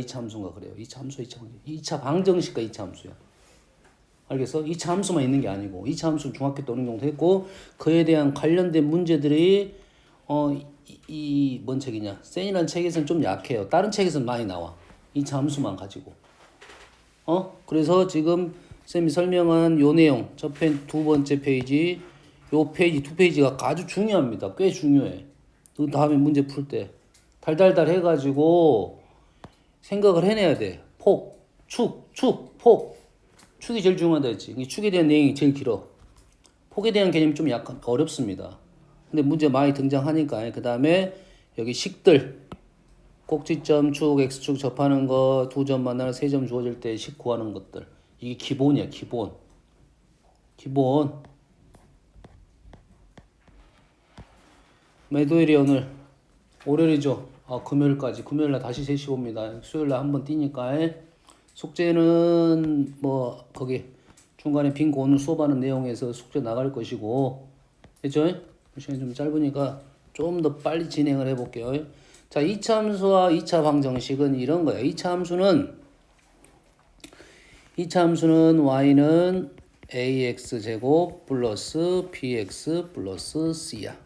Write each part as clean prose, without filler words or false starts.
2차 함수인가 그래요. 2차 함수, 2차 방정식. 2차 방정식과 2차 함수야. 알겠어? 2차 함수만 있는 게 아니고 2차 함수는 중학교 때 어느 정도 했고 그에 대한 관련된 문제들이 뭔 책이냐? 센이라는 책에서는 좀 약해요. 다른 책에서는 많이 나와. 2차 함수만 가지고. 그래서 지금 쌤이 설명한 요 내용, 두 번째 페이지, 요 페이지, 두 페이지가 아주 중요합니다. 꽤 중요해. 그 다음에 문제 풀 때. 달달달 해가지고 생각을 해내야 돼. 폭, 폭. 축이 제일 중요하다 했지. 축에 대한 내용이 제일 길어. 폭에 대한 개념이 좀 약간 어렵습니다. 근데 문제 많이 등장하니까. 그 다음에 여기 식들. 꼭지점, 축, x축 접하는 거, 두 점 만나는 세 점 주어질 때 식 구하는 것들. 이게 기본이야, 기본. 매도일이 오늘 월요일이죠. 금요일까지. 금요일날 다시 3시 옵니다. 수요일날 한번 뛰니까. 숙제는 뭐 거기 중간에 빈고 오늘 수업하는 내용에서 숙제 나갈 것이고. 됐죠? 시간이 좀 짧으니까 좀 더 빨리 진행을 해볼게요. 자, 2차 함수와 2차 방정식은 이런 거야. 2차 함수는 y는 ax제곱 플러스 bx 플러스 c야.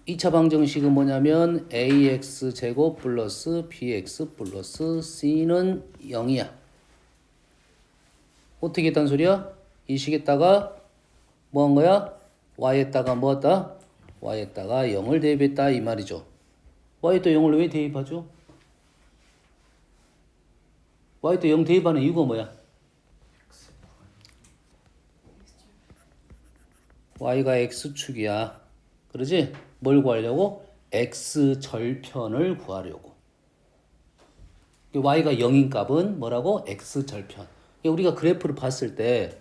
2차 방정식은 뭐냐면 ax제곱 플러스 bx 플러스 c는 0이야. 어떻게 했단 소리야? 이 식에다가 뭐 한 거야? y에다가 뭐 했다? y에다가 0을 대입했다 이 말이죠. y에다 0을 왜 대입하죠? y에다 0 대입하는 이유가 뭐야? y가 x축이야. 그러지? 뭘 구하려고? x절편을 구하려고. y가 0인 값은 뭐라고? x절편. 우리가 그래프를 봤을 때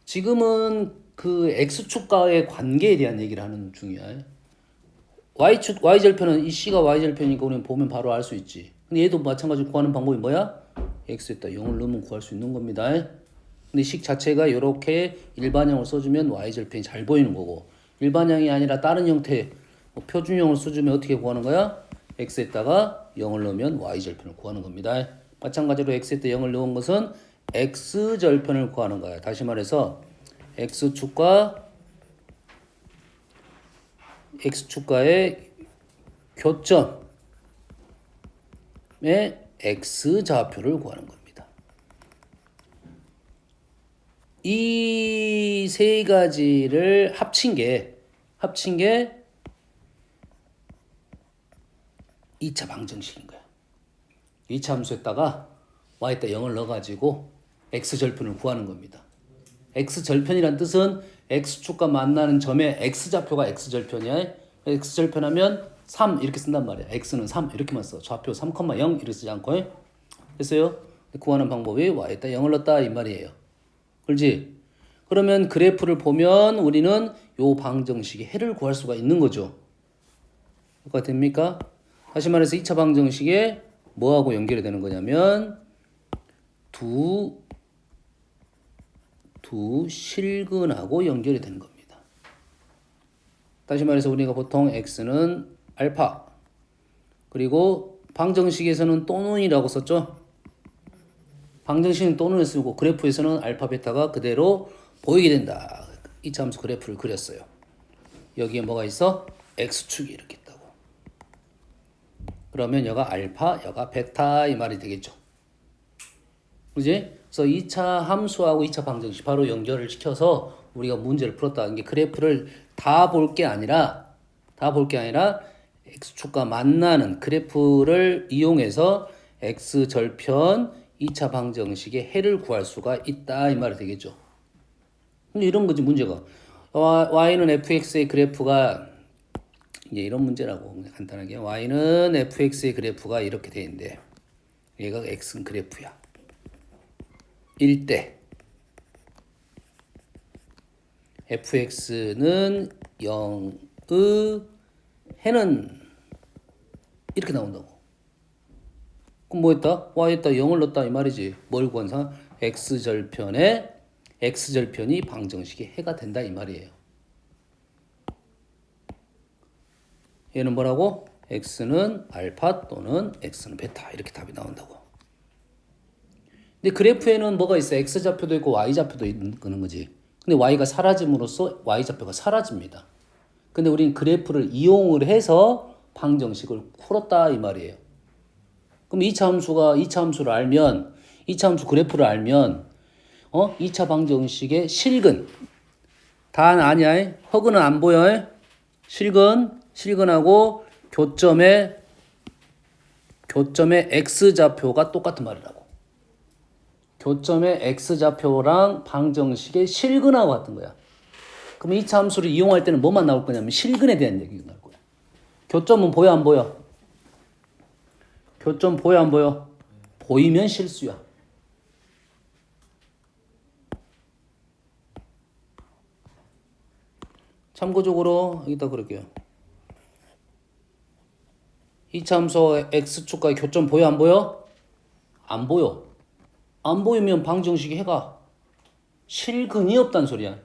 지금은 그 x축과의 관계에 대한 얘기를 하는 중이야. y절편은 이 c가 y절편이니까 우리는 보면 바로 알 수 있지. 근데 얘도 마찬가지로 구하는 방법이 뭐야? x에다 0을 넣으면 구할 수 있는 겁니다. 근데 식 자체가 이렇게 일반형을 써주면 y절편이 잘 보이는 거고 일반형이 아니라 다른 형태 표준형을 써주면 어떻게 구하는 거야? x에다가 0을 넣으면 y절편을 구하는 겁니다. 마찬가지로 x에다 0을 넣은 것은 x절편을 구하는 거야. 다시 말해서 x축과의 교점의 x좌표를 구하는 겁니다. 이 세 가지를 합친 게 2차 방정식인 거야. 2차 함수에다가 y에다 0을 넣어가지고 x절편을 구하는 겁니다. x절편이란 뜻은 x축과 만나는 점의 x좌표가 x절편이야. x절편하면 3 이렇게 쓴단 말이야. x는 3 이렇게만 써. 좌표 3,0 이렇게 쓰지 않고. 됐어요? 구하는 방법이 y에다 0을 넣었다 이 말이에요. 그렇지? 그러면 그래프를 보면 우리는 요 방정식의 해를 구할 수가 있는 거죠. 이해가 됩니까? 다시 말해서 2차 방정식에 뭐하고 연결이 되는 거냐면 두 실근하고 연결이 되는 겁니다. 다시 말해서 우리가 보통 x는 알파 그리고 방정식에서는 또는이라고 썼죠. 방정식은 또는을 쓰고 그래프에서는 알파 베타가 그대로 보이게 된다. 2차 함수 그래프를 그렸어요. 여기에 뭐가 있어? x축이 이렇게 있다고. 그러면 여가 알파, 여가 베타 이 말이 되겠죠. 그지? 그래서 2차 함수하고 2차 방정식 바로 연결을 시켜서 우리가 문제를 풀었다는 게 그래프를 다 볼 게 아니라 x축과 만나는 그래프를 이용해서 x절편 2차 방정식의 해를 구할 수가 있다 이 말이 되겠죠. 근데 이런 거지 문제가. y는 fx의 그래프가 이제 이런 문제라고 간단하게 y는 fx의 그래프가 이렇게 돼 있는데 얘가 x는 그래프야. 1대 fx는 0의 해는 이렇게 나온다고. 그럼 뭐 했다? y에다 0을 넣었다 이 말이지. 뭘 구한사? x절편이 방정식의 해가 된다 이 말이에요. 얘는 뭐라고? x는 알파 또는 x는 베타 이렇게 답이 나온다고. 근데 그래프에는 뭐가 있어? x좌표도 있고 y좌표도 있는 거지. 근데 y가 사라짐으로써 y좌표가 사라집니다. 근데 우리는 그래프를 이용을 해서 방정식을 풀었다 이 말이에요. 그럼 2차 함수를 알면 2차 함수 그래프를 알면 2차 방정식의 실근 단 아니야. 허근은 안 보여. 실근하고 교점의 x좌표가 똑같은 말이라고. 교점의 x좌표랑 방정식의 실근하고 같은 거야. 그럼 2차 함수를 이용할 때는 뭐만 나올 거냐면 실근에 대한 얘기가 나올 거야. 교점은 보여 안 보여? 교점 보여 안 보여? 보이면 실수야. 참고적으로 여기다 그럴게요. 2차 함수 x축과의 교점 보여 안 보여? 안 보여. 안 보이면 방정식이 해가 실근이 없단 소리야.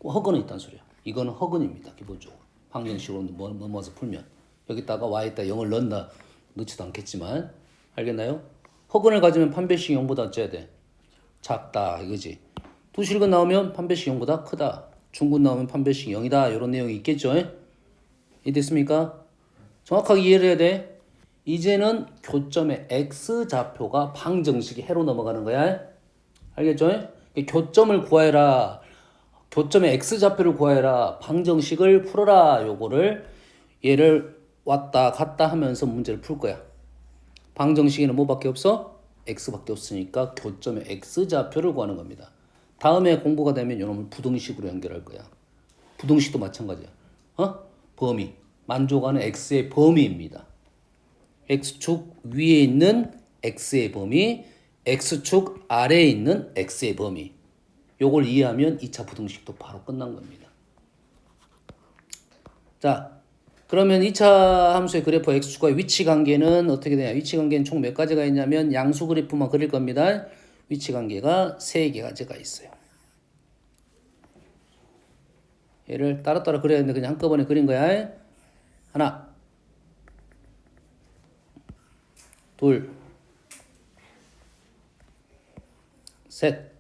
허근이 있단 소리야. 이거는 허근입니다. 기본적으로. 방정식으로 넘어서 풀면. 여기다가 y에다 0을 넣지도 않겠지만 알겠나요? 허근을 가지면 판별식이 0보다 어째야 돼? 작다 이거지. 두 실근 나오면 판별식이 0보다 크다. 중근 나오면 판별식이 0이다. 이런 내용이 있겠죠? 이해됐습니까? 정확하게 이해를 해야 돼. 이제는 교점의 x좌표가 방정식이 해로 넘어가는 거야. 알겠죠? 교점을 구하여라. 교점의 x좌표를 구하여라. 방정식을 풀어라. 요거를 얘를 왔다 갔다 하면서 문제를 풀 거야. 방정식에는 뭐밖에 없어? x밖에 없으니까 교점의 x좌표를 구하는 겁니다. 다음에 공부가 되면 이놈을 부등식으로 연결할 거야. 부등식도 마찬가지야. 범위. 만족하는 x의 범위입니다. x축 위에 있는 x의 범위, x축 아래에 있는 x의 범위. 요걸 이해하면 2차 부등식도 바로 끝난 겁니다. 자, 그러면 2차 함수의 그래프 x축과의 위치 관계는 어떻게 되냐? 위치 관계는 총 몇 가지가 있냐면 양수 그래프만 그릴 겁니다. 위치 관계가 3가지가 있어요. 얘를 따로따로 그려야 되는데 그냥 한꺼번에 그린 거야. 하나, 둘, 셋.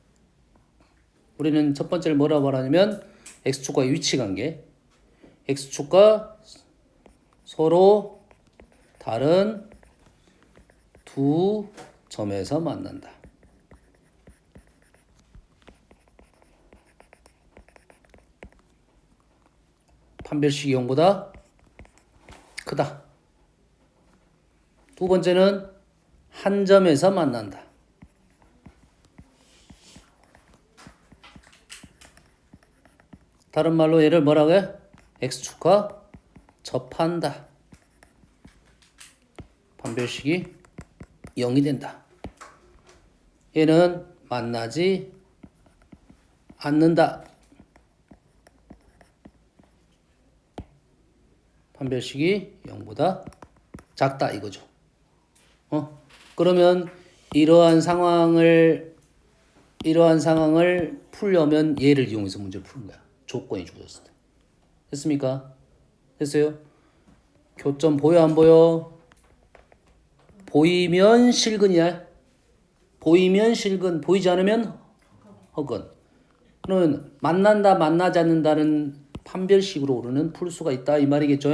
우리는 첫 번째를 뭐라고 말하냐면 x축과의 위치 관계. x축과 서로 다른 두 점에서 만난다. 판별식이 0보다 크다. 두 번째는 한 점에서 만난다. 다른 말로 얘를 뭐라고 해? x축과 접한다. 판별식이 0이 된다. 얘는 만나지 않는다. 판별식이 0보다 작다 이거죠. 그러면 이러한 상황을 풀려면 얘를 이용해서 문제를 푸는 거야. 조건이 주어졌을 때. 됐습니까? 됐어요? 교점 보여 안 보여? 보이면 실근이야. 보이면 실근, 보이지 않으면 허근. 그러면 만난다, 만나지 않는다는 판별식으로 우리는 풀 수가 있다 이 말이겠죠?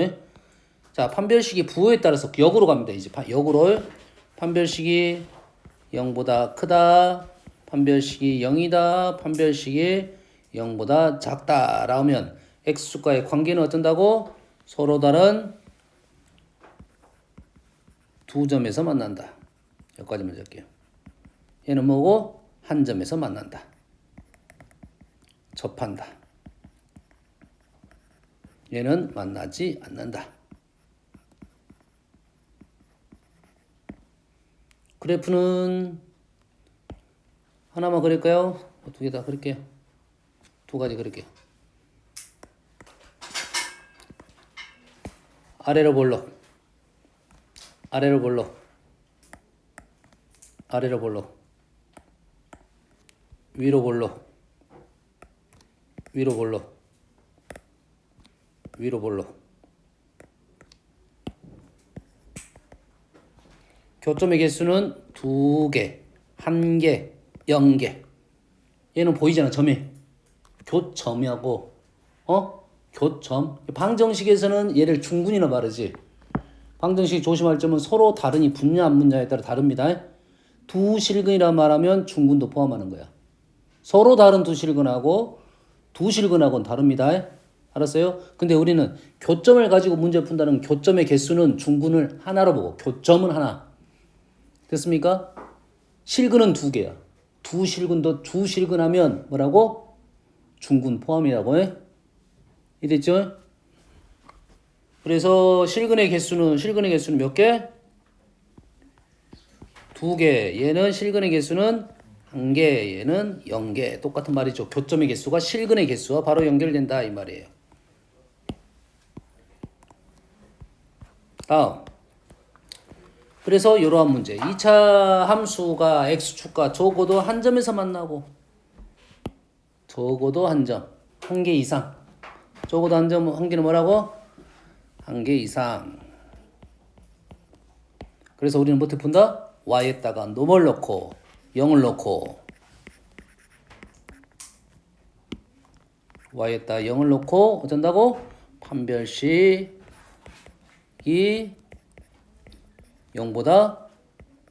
자, 판별식이 부호에 따라서 역으로 갑니다. 이제 역으로 판별식이 0보다 크다, 판별식이 0이다, 판별식이 0보다 작다 라면 x축과의 관계는 어떤다고? 서로 다른 두 점에서 만난다. 여기까지만 적게요. 얘는 뭐고? 한 점에서 만난다. 접한다. 얘는 만나지 않는다. 그래프는 하나만 그릴까요? 두 개 다 그릴게요. 두 가지 그릴게요. 아래로 볼록, 아래로 볼록, 아래로 볼록, 위로 볼록, 위로 볼록, 위로 볼록. 교점의 개수는 2개, 1개, 0개. 얘는 보이잖아, 점이. 교점이하고 교점. 방정식에서는 얘를 중군이라 말하지. 방정식 조심할 점은 서로 다른 이 분야 안 분야에 따라 다릅니다. 두 실근이라 말하면 중군도 포함하는 거야. 서로 다른 두 실근하고 두 실근하고는 다릅니다. 알았어요? 근데 우리는 교점을 가지고 문제 푼다는 교점의 개수는 중군을 하나로 보고 교점은 하나. 됐습니까? 실근은 2개야. 두 실근도 두 실근하면 뭐라고? 중군 포함이라고 해. 이랬죠? 그래서 실근의 개수는 몇 개? 2개. 얘는 실근의 개수는 1개, 얘는 0개. 똑같은 말이죠. 교점의 개수가 실근의 개수와 바로 연결된다 이 말이에요. 다음. 그래서 이러한 문제. 2차 함수가 x축과 적어도 한 점에서 만나고 적어도 한 점, 1개 이상. 적어도 한 점, 1개는 뭐라고? 1개 이상. 그래서 우리는 뭐 어떻게 푼다? y에다가 놈을 넣고 0을 넣고 y에다가 0을 넣고 어쩐다고? 판별식이 0보다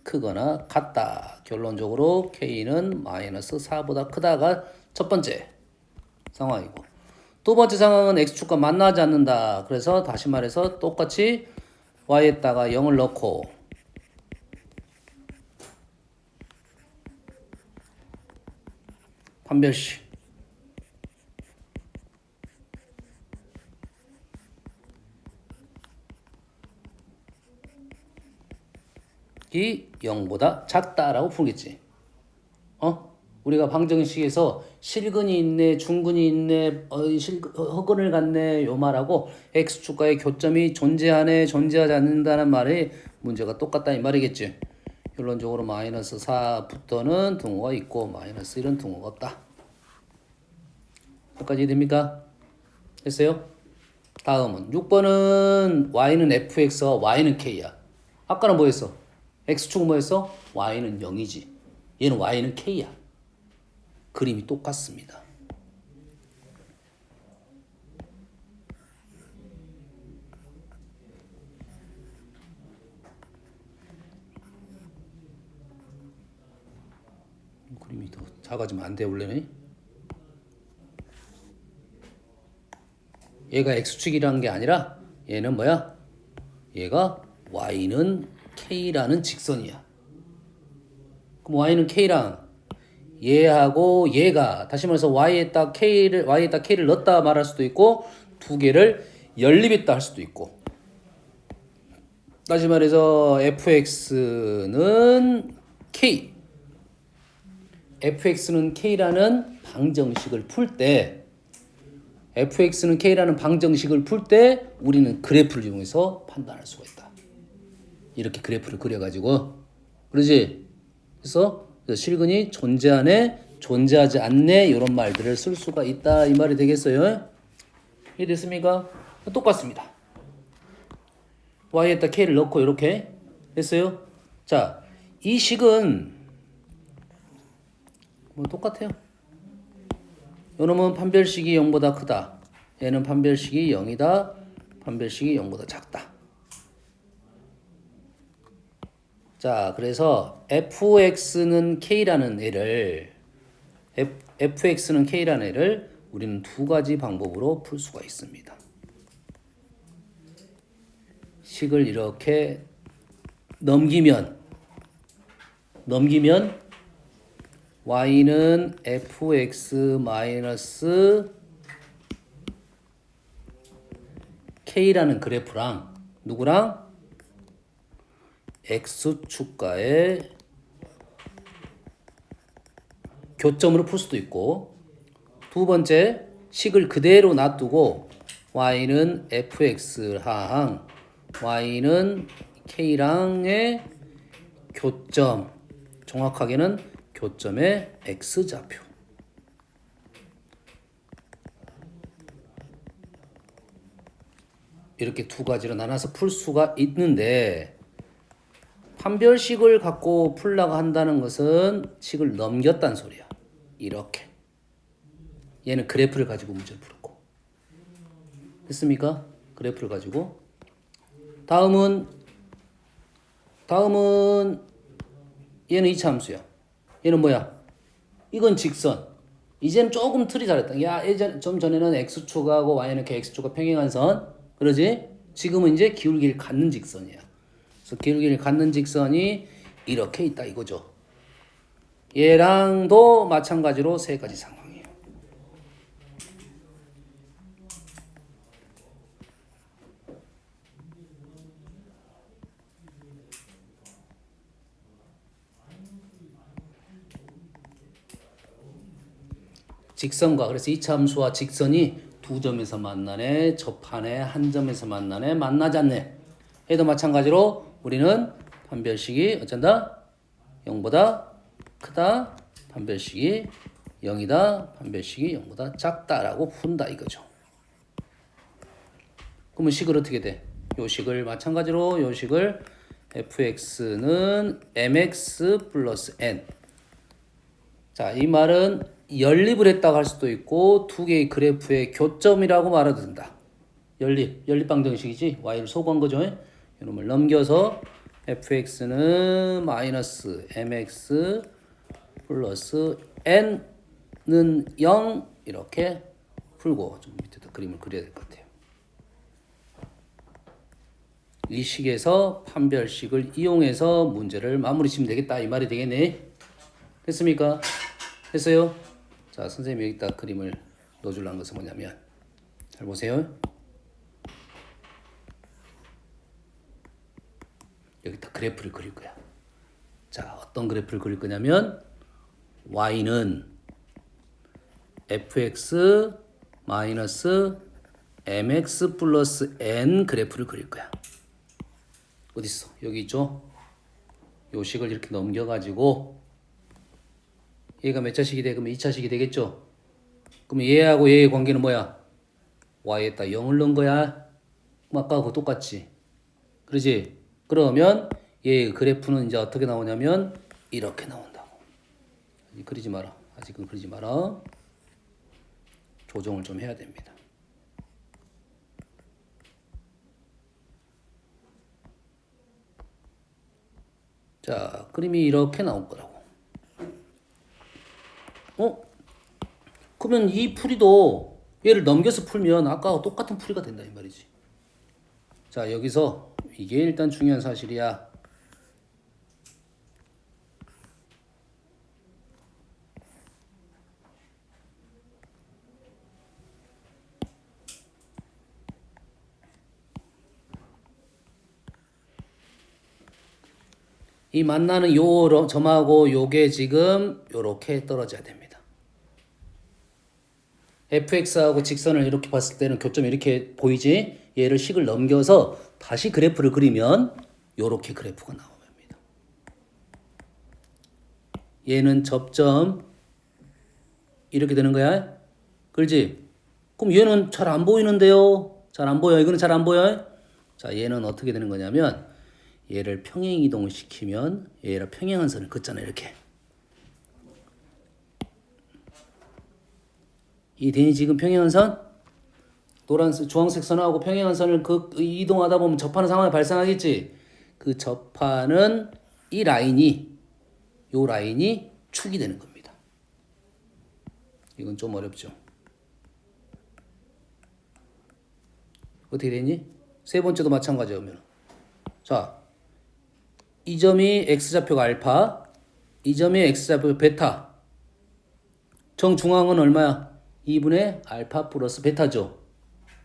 크거나 같다. 결론적으로 k는 마이너스 4보다 크다가 첫 번째 상황이고, 두 번째 상황은 x축과 만나지 않는다. 그래서 다시 말해서 똑같이 y에다가 0을 넣고 판별식 이 0보다 작다라고 풀겠지. 우리가 방정식에서 실근이 있네, 중근이 있네, 허근을 갖네 요 말하고 x축과의 교점이 존재하네, 존재하지 않는다는 말이 문제가 똑같다 이 말이겠지. 결론적으로 마이너스 4부터는 등호가 있고 마이너스 1은 등호가 없다. 여기까지 됩니까? 됐어요? 다음은 6번은 y는 fx와 y는 k야. 아까는 뭐였어? x축은 뭐였어? y는 0이지. 얘는 y는 k야. 그림이 똑같습니다. 그림이 더 작아지면 안 돼 원래는. 얘가 x축이라는 게 아니라 얘는 뭐야? 얘가 y는 k라는 직선이야. 그럼 y는 k랑 얘하고 얘가 다시 말해서 y에다 k를 넣었다 말할 수도 있고 두 개를 연립했다 할 수도 있고, 다시 말해서 fx는 k라는 방정식을 풀 때 우리는 그래프를 이용해서 판단할 수가 있다. 이렇게 그래프를 그려가지고, 그러지? 그래서 실근이 존재하네, 존재하지 않네 이런 말들을 쓸 수가 있다 이 말이 되겠어요. 이해됐습니까? 똑같습니다. y에다 k를 넣고 이렇게 됐어요. 자, 이 식은 뭐 똑같아요. 요놈은 판별식이 0보다 크다. 얘는 판별식이 0이다. 판별식이 0보다 작다. 자, 그래서 fx는 k라는 애를 우리는 두 가지 방법으로 풀 수가 있습니다. 식을 이렇게 넘기면 y는 fx 마이너스 k라는 그래프랑 누구랑? x축과의 교점으로 풀 수도 있고, 두 번째 식을 그대로 놔두고 y는 fx랑 y는 k랑의 교점, 정확하게는 교점의 x좌표, 이렇게 두 가지로 나눠서 풀 수가 있는데 판별식을 갖고 풀라고 한다는 것은 식을 넘겼다는 소리야. 이렇게. 얘는 그래프를 가지고 문제를 풀었고. 됐습니까? 그래프를 가지고. 다음은 얘는 이차함수야. 얘는 뭐야? 이건 직선. 이제는 조금 틀이 다르다. 야, 좀 전에는 x축하고 y는 이렇게 x축과 평행한 선. 그러지? 지금은 이제 기울기를 갖는 직선이야. 그래서 기울기를 갖는 직선이 이렇게 있다 이거죠. 얘랑도 마찬가지로 세 가지 상황이에요. 직선과 그래서 이차함수와 직선이 두 점에서 만나네, 접하네, 한 점에서 만나네, 만나지 않네. 얘도 마찬가지로 우리는 판별식이 어쩐다? 0보다 크다. 판별식이 0이다. 판별식이 0보다 작다라고 푼다 이거죠. 그러면 식을 어떻게 돼? 요 식을 마찬가지로 요 식을 fx는 mx 플러스 n. 자, 이 말은 연립을 했다고 할 수도 있고 두 개의 그래프의 교점이라고 말해도 된다. 연립방정식이지. y를 소구한 거죠. 이놈을 넘겨서 fx는 마이너스 mx 플러스 n는 0 이렇게 풀고 좀 밑에다 그림을 그려야 될 것 같아요. 이 식에서 판별식을 이용해서 문제를 마무리 지면 되겠다 이 말이 되겠네. 됐습니까? 됐어요? 자, 선생님이 여기다 그림을 넣어주려는 것은 뭐냐면 잘 보세요. 여기다 그래프를 그릴 거야. 자, 어떤 그래프를 그릴 거냐면 y는 fx 마이너스 mx 플러스 n 그래프를 그릴 거야. 어디 있어? 여기 있죠? 요 식을 이렇게 넘겨가지고 얘가 몇 차식이 돼? 그러면 2차식이 되겠죠? 그러면 얘하고 얘의 관계는 뭐야? y에다 0을 넣은 거야. 아까하고 똑같지? 그러지? 그러면 얘의 그래프는 이제 어떻게 나오냐면 이렇게 나온다고. 그리지 마라. 아직은 그리지 마라. 조정을 좀 해야 됩니다. 자, 그림이 이렇게 나올 거라고. 그러면 이 풀이도 얘를 넘겨서 풀면 아까와 똑같은 풀이가 된다 이 말이지. 자, 여기서 이게 일단 중요한 사실이야. 이 만나는 요 점하고 요게 지금 요렇게 떨어져야 됩니다. fx하고 직선을 이렇게 봤을 때는 교점이 이렇게 보이지? 얘를 식을 넘겨서 다시 그래프를 그리면 요렇게 그래프가 나옵니다. 얘는 접점 이렇게 되는 거야. 그렇지? 그럼 얘는 잘 안 보이는데요. 잘 안 보여. 이거는 잘 안 보여. 자, 얘는 어떻게 되는 거냐면 얘를 평행 이동을 시키면 얘를 평행한 선을 긋잖아 이렇게. 이 대니 지금 평행한 선? 주황색 선하고 평행한 선을 이동하다 보면 접하는 상황이 발생하겠지. 그 접하는 이 라인이 요 라인이 축이 되는 겁니다. 이건 좀 어렵죠. 어떻게 되니? 세 번째도 마찬가지면. 자, 이 점이 x좌표가 알파, 이 점이 x좌표 베타. 정중앙은 얼마야? 2분의 알파 플러스 베타죠.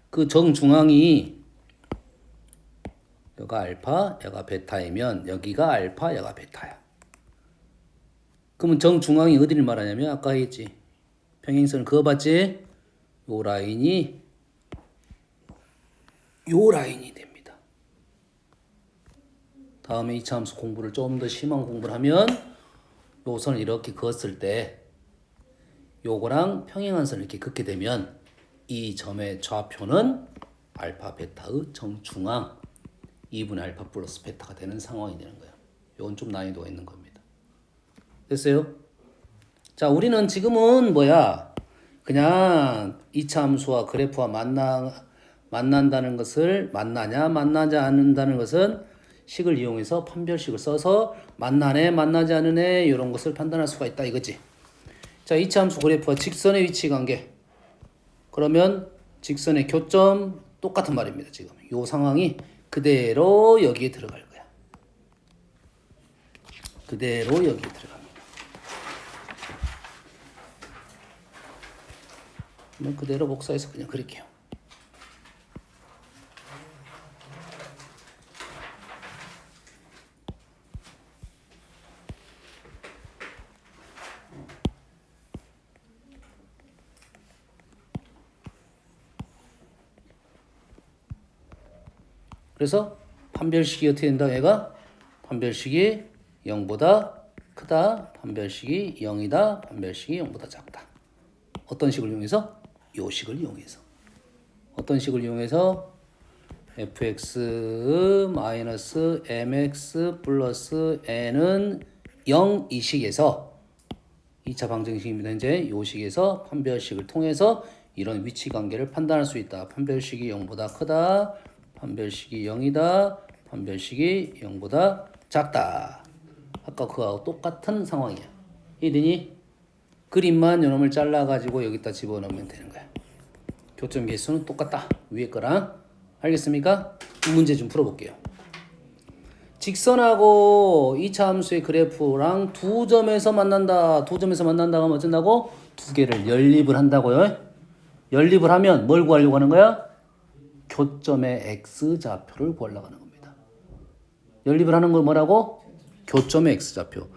그 정중앙이 여기가 알파, 여기가 베타이면 여기가 알파, 여기가 베타야. 그러면 정중앙이 어디를 말하냐면 아까 했지. 평행선을 그어봤지? 요 라인이 됩니다. 다음에 이차함수 공부를 좀 더 심한 공부를 하면 요 선을 이렇게 그었을 때 요거랑 평행한 선을 이렇게 긋게 되면 이 점의 좌표는 알파 베타의 정중앙 2분의 알파 플러스 베타가 되는 상황이 되는 거예요. 이건 좀 난이도가 있는 겁니다. 됐어요? 자, 우리는 지금은 뭐야? 그냥 이차 함수와 그래프와 만난다는 것을 만나지 않는다는 것은 식을 이용해서 판별식을 써서 만나네, 만나지 않으네 이런 것을 판단할 수가 있다 이거지. 자, 이차 함수 그래프와 직선의 위치 관계. 그러면 직선의 교점 똑같은 말입니다. 지금 이 상황이 그대로 여기에 들어갈 거야. 그대로 여기에 들어갑니다. 그러면 그대로 복사해서 그냥 그릴게요. 그래서 판별식이 어떻게 된다? 얘가 판별식이 0보다 크다. 판별식이 0이다. 판별식이 0보다 작다. 어떤 식을 이용해서? 요 식을 이용해서. 어떤 식을 이용해서? fx-mx 플러스 n은 0 이 식에서 2차 방정식입니다. 이제 요 식에서 판별식을 통해서 이런 위치 관계를 판단할 수 있다. 판별식이 0보다 크다. 판별식이 0이다. 판별식이 0보다 작다. 아까 그거하고 똑같은 상황이야. 이해되니? 그림만 요놈을 잘라가지고 여기다 집어넣으면 되는 거야. 교점 개수는 똑같다. 위에 거랑. 알겠습니까? 문제 좀 풀어볼게요. 직선하고 2차 함수의 그래프랑 두 점에서 만난다. 두 점에서 만난다고 하면 어쩐다고? 두 개를 연립을 한다고요. 연립을 하면 뭘 구하려고 하는 거야? 교점의 x좌표를 구하려고 하는 겁니다. 연립을 하는 건 뭐라고? 교점의 x좌표.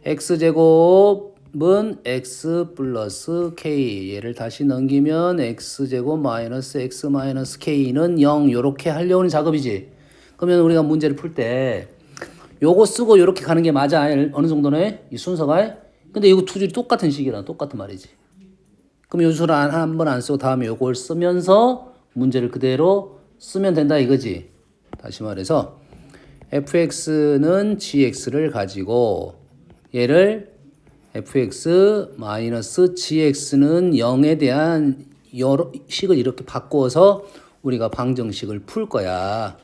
x제곱은 x 플러스 k. 얘를 다시 넘기면 x제곱 마이너스 x 마이너스 k는 0. 이렇게 하려는 작업이지. 그러면 우리가 문제를 풀 때 요거 쓰고 요렇게 가는 게 맞아. 어느 정도는 이 순서가. 근데 이거 두 줄이 똑같은 식이라 똑같은 말이지. 그럼 요 줄을 한 번 안 쓰고 다음에 요걸 쓰면서 문제를 그대로 쓰면 된다 이거지. 다시 말해서 fx는 gx를 가지고 얘를 fx 마이너스 gx는 0에 대한 여러 식을 이렇게 바꾸어서 우리가 방정식을 풀 거야.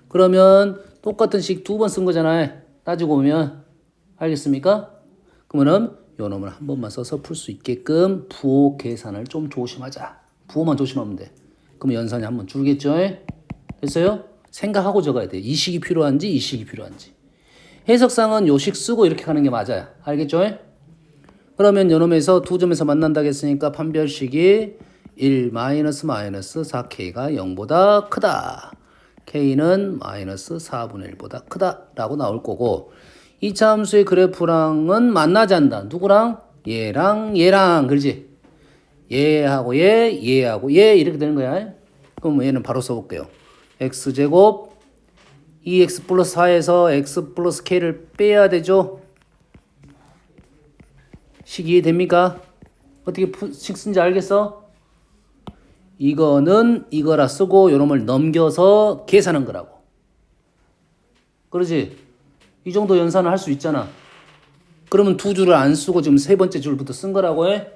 그러면 똑같은 식 두 번 쓴 거잖아요. 따지고 보면. 알겠습니까? 그러면은 요 놈을 한 번만 써서 풀 수 있게끔 부호 계산을 좀 조심하자. 부호만 조심하면 돼. 그럼 연산이 한 번 줄겠죠? 됐어요? 생각하고 적어야 돼. 이 식이 필요한지 이 식이 필요한지. 해석상은 요 식 쓰고 이렇게 가는 게 맞아요. 알겠죠? 그러면 요 놈에서 두 점에서 만난다고 했으니까 판별식이 1 마이너스 4k가 0보다 크다. k는 마이너스 4분의 1보다 크다 라고 나올 거고 2차 함수의 그래프랑은 만나지 않는다. 누구랑? 얘랑 얘랑 그렇지? 얘하고 얘하고 얘 이렇게 되는 거야. 그럼 얘는 바로 써볼게요. x제곱 2x 플러스 4에서 x 플러스 k를 빼야 되죠. 식 이해됩니까? 어떻게 식 쓴지 알겠어? 이거는 이거라 쓰고 요놈을 넘겨서 계산한 거라고. 그러지? 이 정도 연산을 할 수 있잖아. 그러면 두 줄을 안 쓰고 지금 세 번째 줄부터 쓴 거라고 해?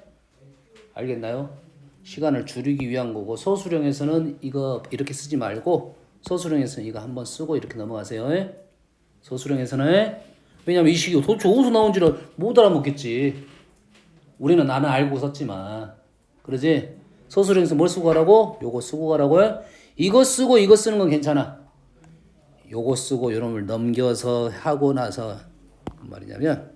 알겠나요? 시간을 줄이기 위한 거고 소수령에서는 이거 이렇게 쓰지 말고 소수령에서는 이거 한번 쓰고 이렇게 넘어가세요. 소수령에서는 왜냐면 이 식이 도대체 어디서 나온지를 못 알아먹겠지. 우리는 나는 알고 썼지만 그러지? 소수령에서 뭘 쓰고 가라고? 요거 쓰고 가라고 해? 이거 쓰고 이거 쓰는 건 괜찮아. 요거 쓰고 요놈을 넘겨서 하고 나서 말이냐면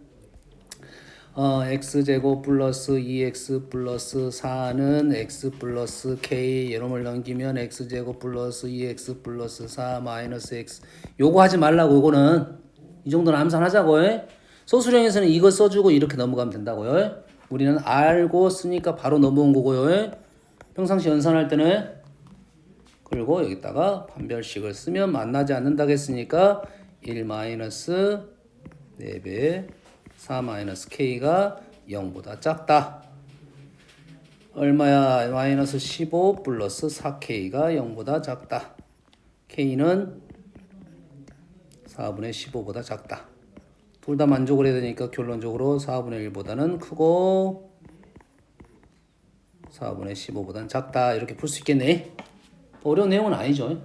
x제곱 플러스 2x 플러스 4는 x 플러스 k 요놈을 넘기면 x제곱 플러스 2x 플러스 4 마이너스 x 요거 하지 말라고. 요거는 이 정도는 암산하자고 해. 소수령에서는 이거 써주고 이렇게 넘어가면 된다고요. 우리는 알고 쓰니까 바로 넘어온 거고요. 평상시 연산할 때는 그리고 여기다가 판별식을 쓰면 만나지 않는다고 했으니까 1 마이너스 4배 4 마이너스 k가 0보다 작다. 얼마야? 마이너스 15 플러스 4k가 0보다 작다. k는 4분의 15보다 작다. 둘 다 만족을 해야 되니까 결론적으로 4분의 1보다는 크고 4분의 15보다는 작다. 이렇게 풀 수 있겠네. 어려운 내용은 아니죠.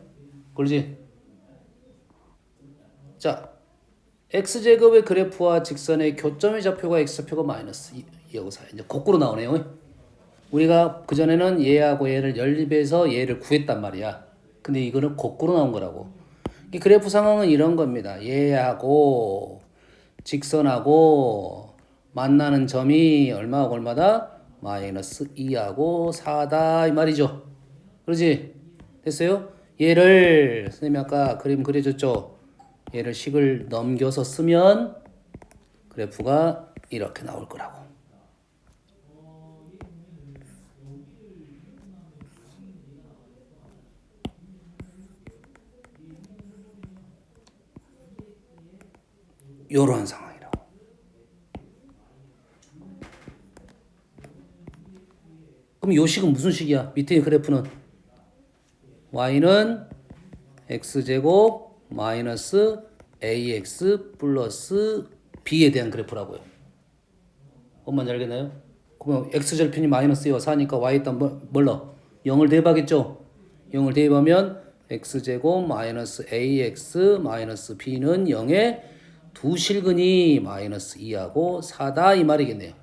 그러지? 자, x제곱의 그래프와 직선의 교점의 좌표가 x좌표가 마이너스 2하고 4. 이제 거꾸로 나오네요. 우리가 그전에는 얘하고 얘를 연립해서 얘를 구했단 말이야. 근데 이거는 거꾸로 나온 거라고. 이 그래프 상황은 이런 겁니다. 얘하고 직선하고 만나는 점이 얼마하고 얼마다? 마이너스 2하고 4다 이 말이죠. 그러지? 됐어요? 얘를 선생님이 아까 그림 그려줬죠? 얘를 식을 넘겨서 쓰면 그래프가 이렇게 나올 거라고. 요런 상황이라고. 그럼 요 식은 무슨 식이야? 밑에 그래프는 y는 x제곱 마이너스 ax 플러스 b에 대한 그래프라고요. 엄마는 알겠나요? 그러면 x절편이 마이너스 2와 4니까 y 일단 뭘로? 0을 대입하겠죠? 0을 대입하면 x제곱 마이너스 ax 마이너스 b는 0에 두 실근이 마이너스 2하고 4다 이 말이겠네요.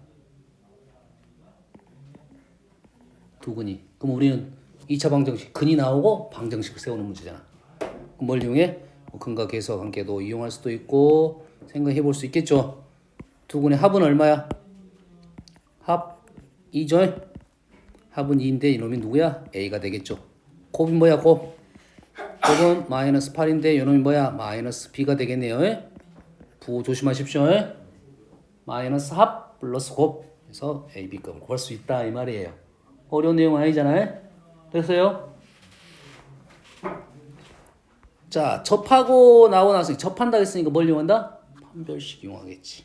두 근이. 그럼 우리는 2차 방정식 근이 나오고 방정식을 세우는 문제잖아. 그럼 뭘 이용해? 뭐 근과 계수와 관계도 이용할 수도 있고 생각해 볼 수 있겠죠. 두 근의 합은 얼마야? 합 2죠. 합은 2인데 이놈이 누구야? A가 되겠죠. 곱이 뭐야? 곱은 마이너스 8인데 이놈이 뭐야? 마이너스 B가 되겠네요. 부호 조심하십시오. 마이너스 합 플러스 곱 해서 A, B값을 구할 수 있다 이 말이에요. 어려운 내용 아니잖아요. 됐어요? 자, 접하고 나오고 나서 접한다 했으니까 뭘 이용한다? 판별식 이용하겠지.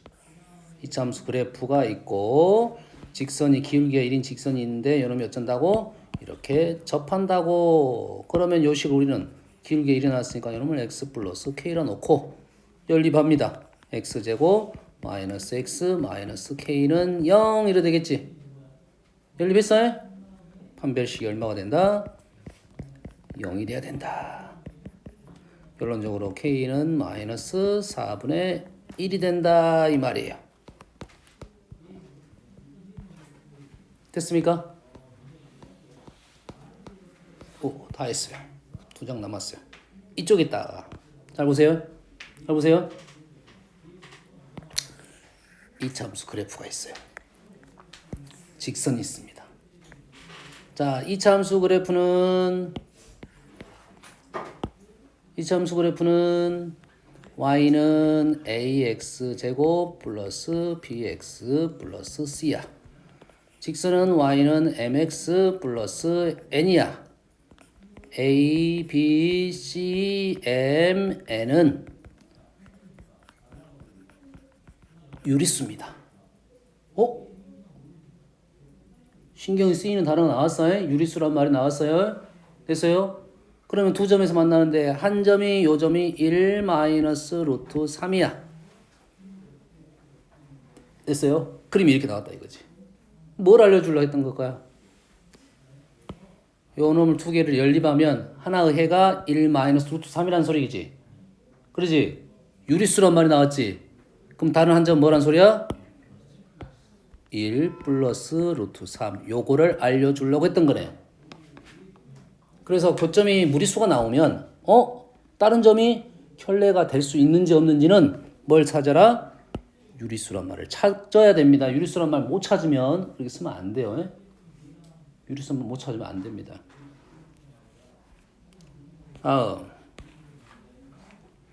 이차 함수 그래프가 있고 직선이 기울기가 1인 직선이 있는데 이놈이 어쩐다고? 이렇게 접한다고. 그러면 요 식을 우리는 기울기가 1이 나왔으니까 이놈을 x 플러스 k라 놓고 연립합니다. x제곱 마이너스 x 마이너스 k는 0 이래 되겠지. 연립했어요? 판별식이 얼마가 된다? 0이 돼야 된다. 결론적으로 k는 마이너스 4분의 1이 된다 이 말이에요. 됐습니까? 오, 다 했어요. 2장 남았어요. 이쪽에 있다. 잘 보세요. 잘 보세요. 이차 함수 그래프가 있어요. 직선이 있습니다. 자, 이차 함수 그래프는 y는 ax 제곱 플러스 bx 플러스 c야. 직선은 y는 mx 플러스 n이야. a, b, c, m, n은 유리수입니다. 신경이 쓰이는 단어가 나왔어요? 유리수란 말이 나왔어요? 됐어요? 그러면 두 점에서 만나는데 한 점이 요 점이 1 마이너스 루트 3이야. 됐어요? 그림이 이렇게 나왔다 이거지. 뭘 알려주려고 했던 걸까요? 요 놈을 두 개를 연립하면 하나의 해가 1 마이너스 루트 3이라는 소리겠지. 그러지? 유리수란 말이 나왔지. 그럼 다른 한 점 뭐란 소리야? 1 플러스 루트 3. 요거를 알려주려고 했던 거네요. 그래서 교점이 무리수가 나오면 다른 점이 현례가 될 수 있는지 없는지는 뭘 찾아라? 유리수란 말을 찾아야 됩니다. 유리수란 말 못 찾으면 그렇게 쓰면 안 돼요. 유리수만 못 찾으면 안 됩니다.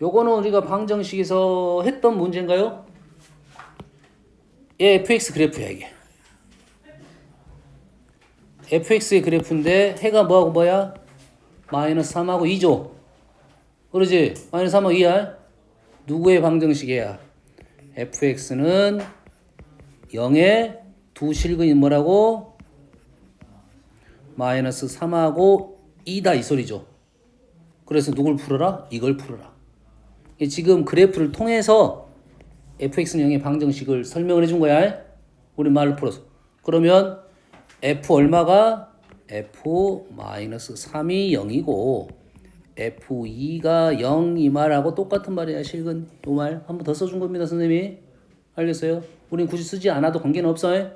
요거는 우리가 방정식에서 했던 문제인가요? 예, fx 그래프야 이게. fx의 그래프인데 해가 뭐하고 뭐야? 마이너스 3하고 2죠. 그러지? 마이너스 3하고 2야. 누구의 방정식이야? fx는 0에 두 실근이 뭐라고? 마이너스 3하고 2다 이 소리죠. 그래서 누굴 풀어라? 이걸 풀어라. 지금 그래프를 통해서 fx는 0의 방정식을 설명을 해준 거야. 우리 말로 풀어서. 그러면 f 얼마가? f-3이 0이고 f2가 0 이 말하고 똑같은 말이야. 실근 이 말 한 번 더 써준 겁니다. 선생님이. 알겠어요? 우린 굳이 쓰지 않아도 관계는 없어.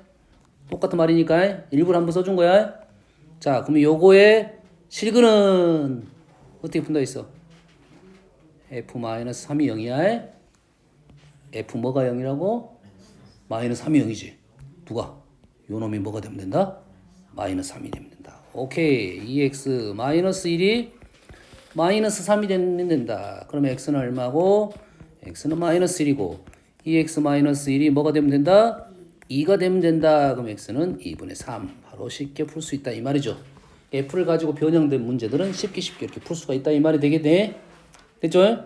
똑같은 말이니까 일부러 한 번 써준 거야. 자, 그러면 요거의 실근은 어떻게 푼다 있어? f-3이 0이야. f 뭐가 0이라고? 마이너스 3이 0이지. 누가? 요 놈이 뭐가 되면 된다? 마이너스 3이 되면 된다. 오케이. 2x 마이너스 1이 마이너스 3이 되면 된다. 그러면 x는 얼마고? x는 마이너스 1이고 2x 마이너스 1이 뭐가 되면 된다? 2가 되면 된다. 그럼 x는 2분의 3. 바로 쉽게 풀 수 있다 이 말이죠. f를 가지고 변형된 문제들은 쉽게 이렇게 풀 수가 있다 이 말이 되겠네. 됐죠?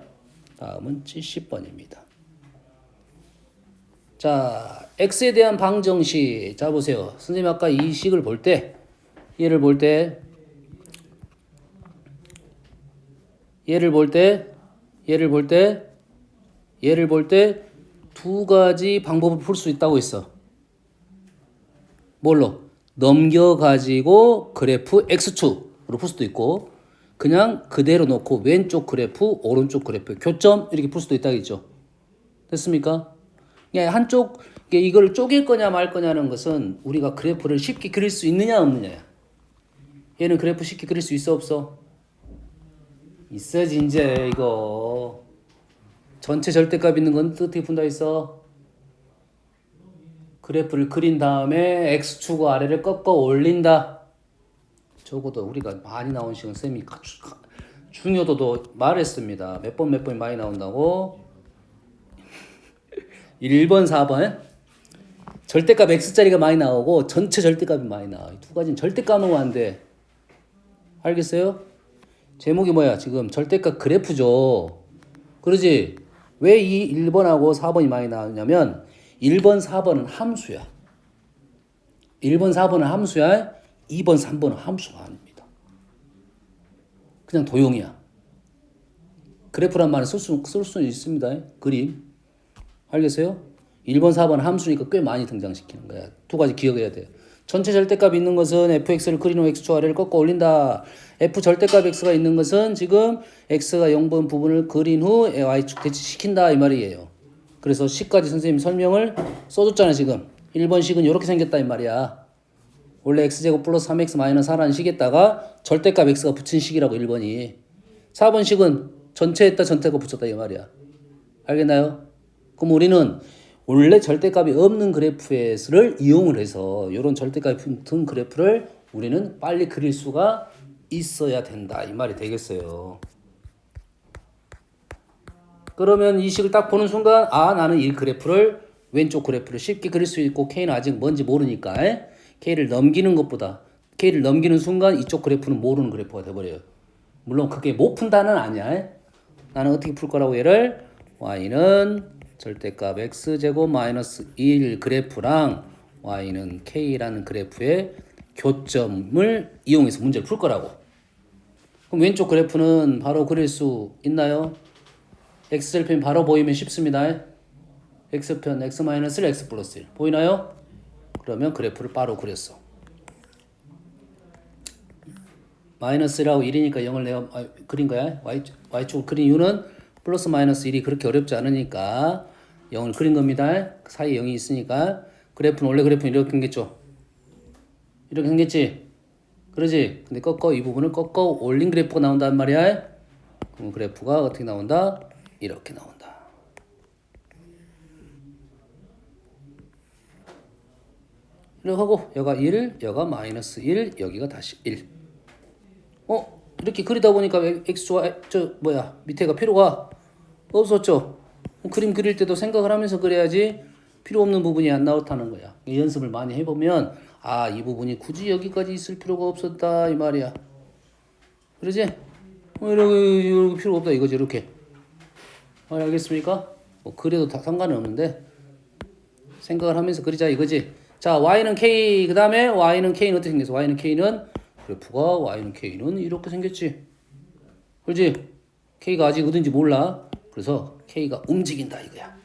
다음은 70번입니다. 자, x에 대한 방정식. 자, 보세요. 선생님 아까 이 식을 볼 때, 얘를 볼 때 두 가지 방법을 풀 수 있다고 했어. 뭘로? 넘겨가지고 그래프 x축으로 풀 수도 있고 그냥 그대로 놓고 왼쪽 그래프, 오른쪽 그래프 교점 이렇게 풀 수도 있다겠죠. 됐습니까? 그냥 한쪽 이걸 쪼갤 거냐 말 거냐는 것은 우리가 그래프를 쉽게 그릴 수 있느냐 없느냐야. 얘는 그래프 쉽게 그릴 수 있어 없어? 있어야지 이제 이거 전체 절대값 있는 건 어떻게 푼다 있어? 그래프를 그린 다음에 x축 아래를 꺾어 올린다. 적어도 우리가 많이 나온 식은 쌤이 중요도도 말했습니다. 몇 번이 많이 나온다고. 1번, 4번 절대값 x자리가 많이 나오고 전체 절대값이 많이 나와. 이 두 가지는 절대 까먹으면 안 돼. 알겠어요? 제목이 뭐야? 지금 절대값 그래프죠. 그러지? 왜 이 1번하고 4번이 많이 나오냐면 1번, 4번은 함수야. 1번, 4번은 함수야. 2번, 3번은 함수가 아닙니다. 그냥 도형이야. 그래프란 말은 쓸 수는 있습니다. 그림. 알겠어요? 1번, 4번 함수니까 꽤 많이 등장시키는 거야. 두 가지 기억해야 돼요. 전체 절대값이 있는 것은 fx를 그린 후 x축 아래를 꺾어 올린다. f 절대값 x가 있는 것은 지금 x가 0번 부분을 그린 후 y축 대치시킨다 이 말이에요. 그래서 식까지 선생님이 설명을 써줬잖아 지금. 1번 식은 이렇게 생겼다 이 말이야. 원래 x제곱 플러스 3x 마이너스 4라는 식에다가 절대값 x가 붙인 식이라고 1번이. 4번 식은 전체에다 전체가 붙였다 이 말이야. 알겠나요? 그럼 우리는 원래 절대값이 없는 그래프를 이용을 해서 이런 절대값이 붙은 그래프를 우리는 빨리 그릴 수가 있어야 된다 이 말이 되겠어요. 그러면 이 식을 딱 보는 순간 나는 이 그래프를 왼쪽 그래프를 쉽게 그릴 수 있고 K는 아직 뭔지 모르니까 K를 넘기는 것보다 K를 넘기는 순간 이쪽 그래프는 모르는 그래프가 돼버려요. 물론 그게 못 푼다는 아니야. 나는 어떻게 풀 거라고 얘를 Y는 절대값 X제곱 마이너스 1 그래프랑 Y는 K라는 그래프의 교점을 이용해서 문제를 풀 거라고. 그럼 왼쪽 그래프는 바로 그릴 수 있나요? X절편 바로 보이면 쉽습니다. X편 X-1, X 플러스 1 보이나요? 그러면 그래프를 바로 그렸어. 마이너스라고 1이니까 0을 내가 그린 거야. Y축을 그린 이유는 플러스 마이너스 1이 그렇게 어렵지 않으니까 0을 그린 겁니다. 그 사이에 0이 있으니까 그래프는 원래 그래프는 이렇게 생겼죠. 이렇게 생겼지. 그러지? 근데 이 부분을 꺾어 올린 그래프가 나온단 말이야. 그럼 그래프가 어떻게 나온다? 이렇게 나온다. 이렇게 하고 여가 1, 여가 마이너스 1, 여기가 다시 1. 이렇게 그리다 보니까 x와 밑에가 필요가 없었죠. 그림 그릴 때도 생각을 하면서 그려야지 필요 없는 부분이 안 나오다는 거야. 연습을 많이 해보면 이 부분이 굳이 여기까지 있을 필요가 없었다 이 말이야. 그러지? 이렇게 필요 없다 이거지 이렇게. 알겠습니까? 그래도 다 상관은 없는데 생각을 하면서 그리자 이거지. 자, y는 k 그 다음에 y는 k는 어떻게 생겼어? y는 k는 그래프가 y는 k는 이렇게 생겼지. 그렇지? k가 아직 어딘지 몰라. 그래서 k가 움직인다 이거야.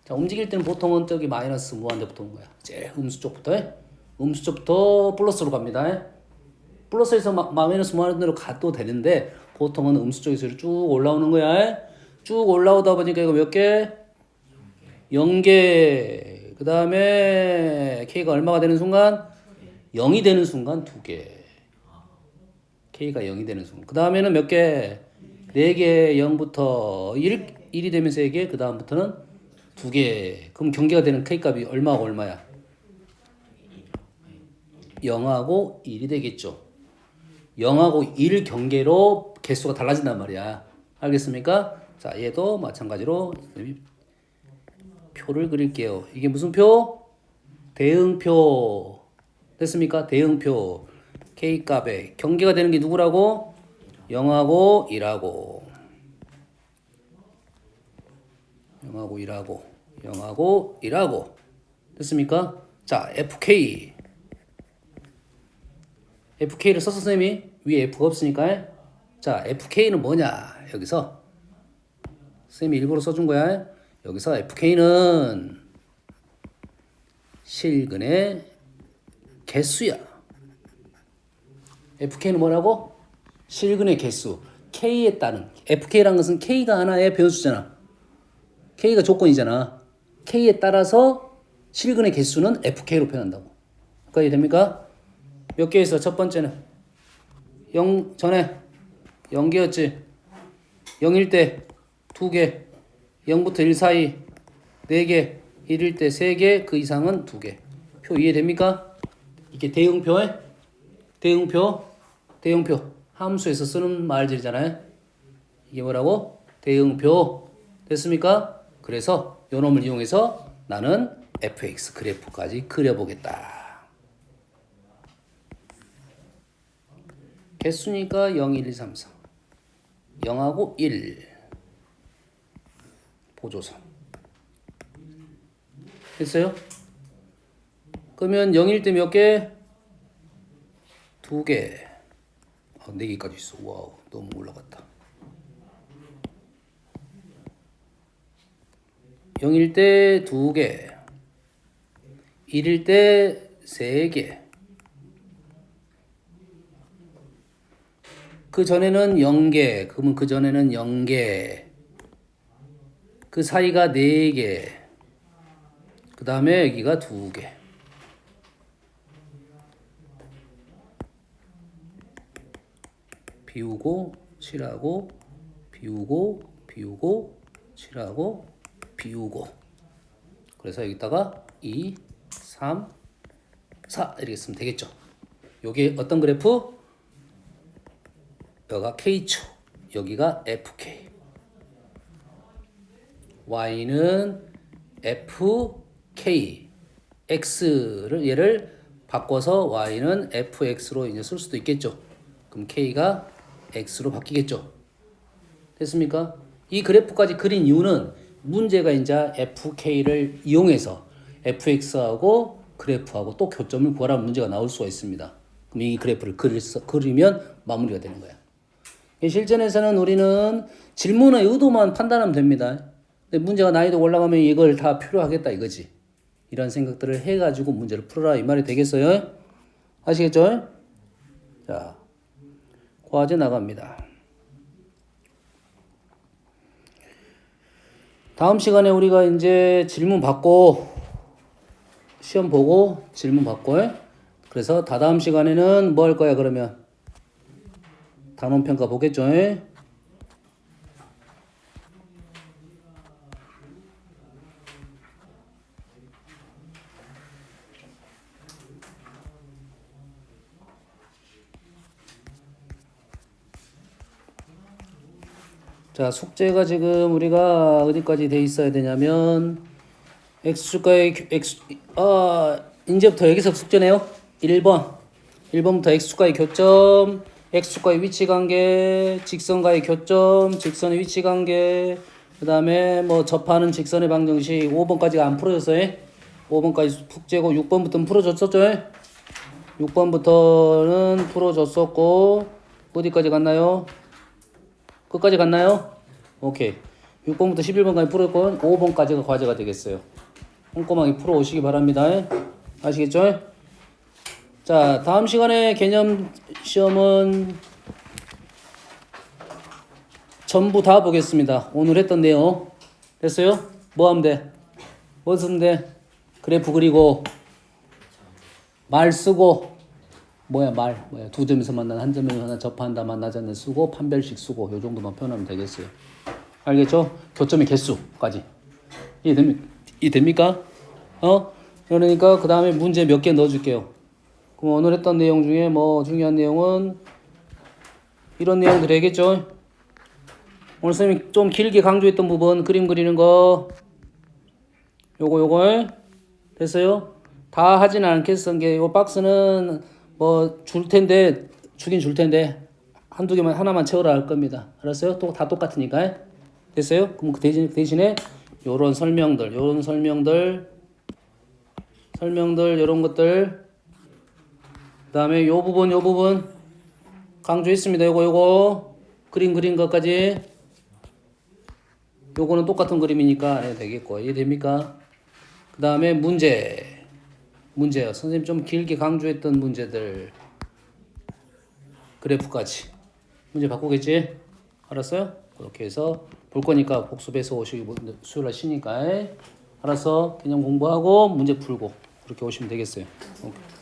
자, 움직일 때는 보통은 저기 마이너스 무한대부터 온 거야. 제일 음수 쪽부터 해. 음수 쪽부터 플러스로 갑니다. 플러스에서 마이너스 무한대로 가도 되는데 보통은 음수 쪽에서 쭉 올라오는 거야. 쭉 올라오다 보니까 이거 몇 개? 0개. 그 다음에 K가 얼마가 되는 순간? 0이 되는 순간 2개. K가 0이 되는 순간. 그 다음에는 몇 개? 4개, 0부터 1이 되면 3개, 그 다음부터는 2개. 그럼 경계가 되는 K값이 얼마하고 얼마야? 0하고 1이 되겠죠. 0하고 1 경계로 개수가 달라진단 말이야. 알겠습니까? 자, 얘도 마찬가지로 표를 그릴게요. 이게 무슨 표? 대응표. 됐습니까? 대응표. K값에 경계가 되는 게 누구라고? 0하고 1하고 0하고 1하고 0하고 1하고 됐습니까? 자, FK를 썼어 쌤이. 위에 F가 없으니까. 자, FK는 뭐냐? 여기서 쌤이 일부러 써준 거야. 여기서 FK는 실근의 개수야. FK는 뭐라고? 실근의 개수. K에 따른. FK라는 것은 K가 하나의 변수잖아. K가 조건이잖아. K에 따라서 실근의 개수는 FK로 표현한다고. 여기까지 됩니까? 몇 개 있어? 첫 번째는 0 전에 0개였지. 0일 때 2개, 0부터 1 사이 4개, 1일 때 3개, 그 이상은 2개. 표 이해됩니까? 이게 대응표에 대응표 함수에서 쓰는 말들이잖아요. 이게 뭐라고? 대응표. 됐습니까? 그래서 요 놈을 이용해서 나는 fx 그래프까지 그려보겠다. 개수니까 0, 1, 2, 3, 4. 0하고 1. 보조선. 됐어요? 그러면 0일 때 몇 개? 2개. 4개까지 있어. 와우, 너무 올라갔다. 0일 때 2개. 1일 때 3개. 그 전에는 0개. 그러면 그 전에는 0개. 그 사이가 4개. 그 다음에 여기가 2개. 비우고 칠하고 비우고 칠하고 비우고. 그래서 여기다가 2, 3, 4 이렇게 쓰면 되겠죠. 요게 어떤 그래프? 여기가 K축, 여기가 FK. Y는 FK. X를 얘를 바꿔서 Y는 FX로 이제 쓸 수도 있겠죠. 그럼 K가 X로 바뀌겠죠. 됐습니까? 이 그래프까지 그린 이유는 문제가 이제 FK를 이용해서 FX하고 그래프하고 또 교점을 구하라는 문제가 나올 수가 있습니다. 그럼 이 그래프를 그리면 마무리가 되는 거야. 실전에서는 우리는 질문의 의도만 판단하면 됩니다. 근데 문제가 난이도 올라가면 이걸 다 필요하겠다 이거지. 이런 생각들을 해가지고 문제를 풀어라 이 말이 되겠어요? 아시겠죠? 자, 과제 나갑니다. 다음 시간에 우리가 이제 질문 받고 시험 보고 질문 받고 그래서 다다음 시간에는 뭐 할 거야 그러면? 단원 평가 보겠죠? 자, 숙제가 지금 우리가 어디까지 돼 있어야 되냐면 x축과의 이제부터 여기서 숙제네요. 1번부터 x축과의 교점, x축과의 위치 관계, 직선과의 교점, 직선의 위치 관계, 그 다음에 뭐 접하는 직선의 방정식. 5번까지가 안 풀어졌어요. 5번까지 숙제고 6번부터는 풀어졌었죠. 6번부터는 풀어졌었고 어디까지 갔나요? 끝까지 갔나요? 오케이. 6번부터 11번까지 풀었고 5번까지가 과제가 되겠어요. 꼼꼼하게 풀어오시기 바랍니다. 아시겠죠? 자, 다음 시간에 개념 시험은 전부 다 보겠습니다. 오늘 했던 내용 됐어요? 뭐 하면 돼? 뭐 쓰면 돼? 그래프 그리고 말 쓰고 뭐야 두 점에서 만난 한 점에서 하나 접한다 만나지 않는 쓰고 판별식 쓰고 요 정도만 표현하면 되겠어요. 알겠죠? 교점의 개수까지 이해됩니까? 그러니까 그 다음에 문제 몇 개 넣어줄게요. 그럼 오늘 했던 내용 중에 뭐 중요한 내용은 이런 내용들 되겠죠? 오늘 선생님이 좀 길게 강조했던 부분 그림 그리는 거 요걸 됐어요? 다 하지는 않겠어. 요 박스는 뭐 주긴 줄 텐데 한두 개만 하나만 채우라 할 겁니다. 알았어요? 또 다 똑같으니까. 됐어요? 그럼 그 대신에 요런 설명들 요런 것들 그다음에 요 부분 강조했습니다. 요거 그림 그린 것까지 요거는 똑같은 그림이니까 안 해도 되겠고 이해됩니까? 그 다음에 문제요. 선생님 좀 길게 강조했던 문제들 그래프까지 문제 바꾸겠지? 알았어요? 그렇게 해서 볼 거니까 복습해서 오시기 수요일 날 쉬니까 알았어? 개념 공부하고 문제 풀고 그렇게 오시면 되겠어요. 오케이.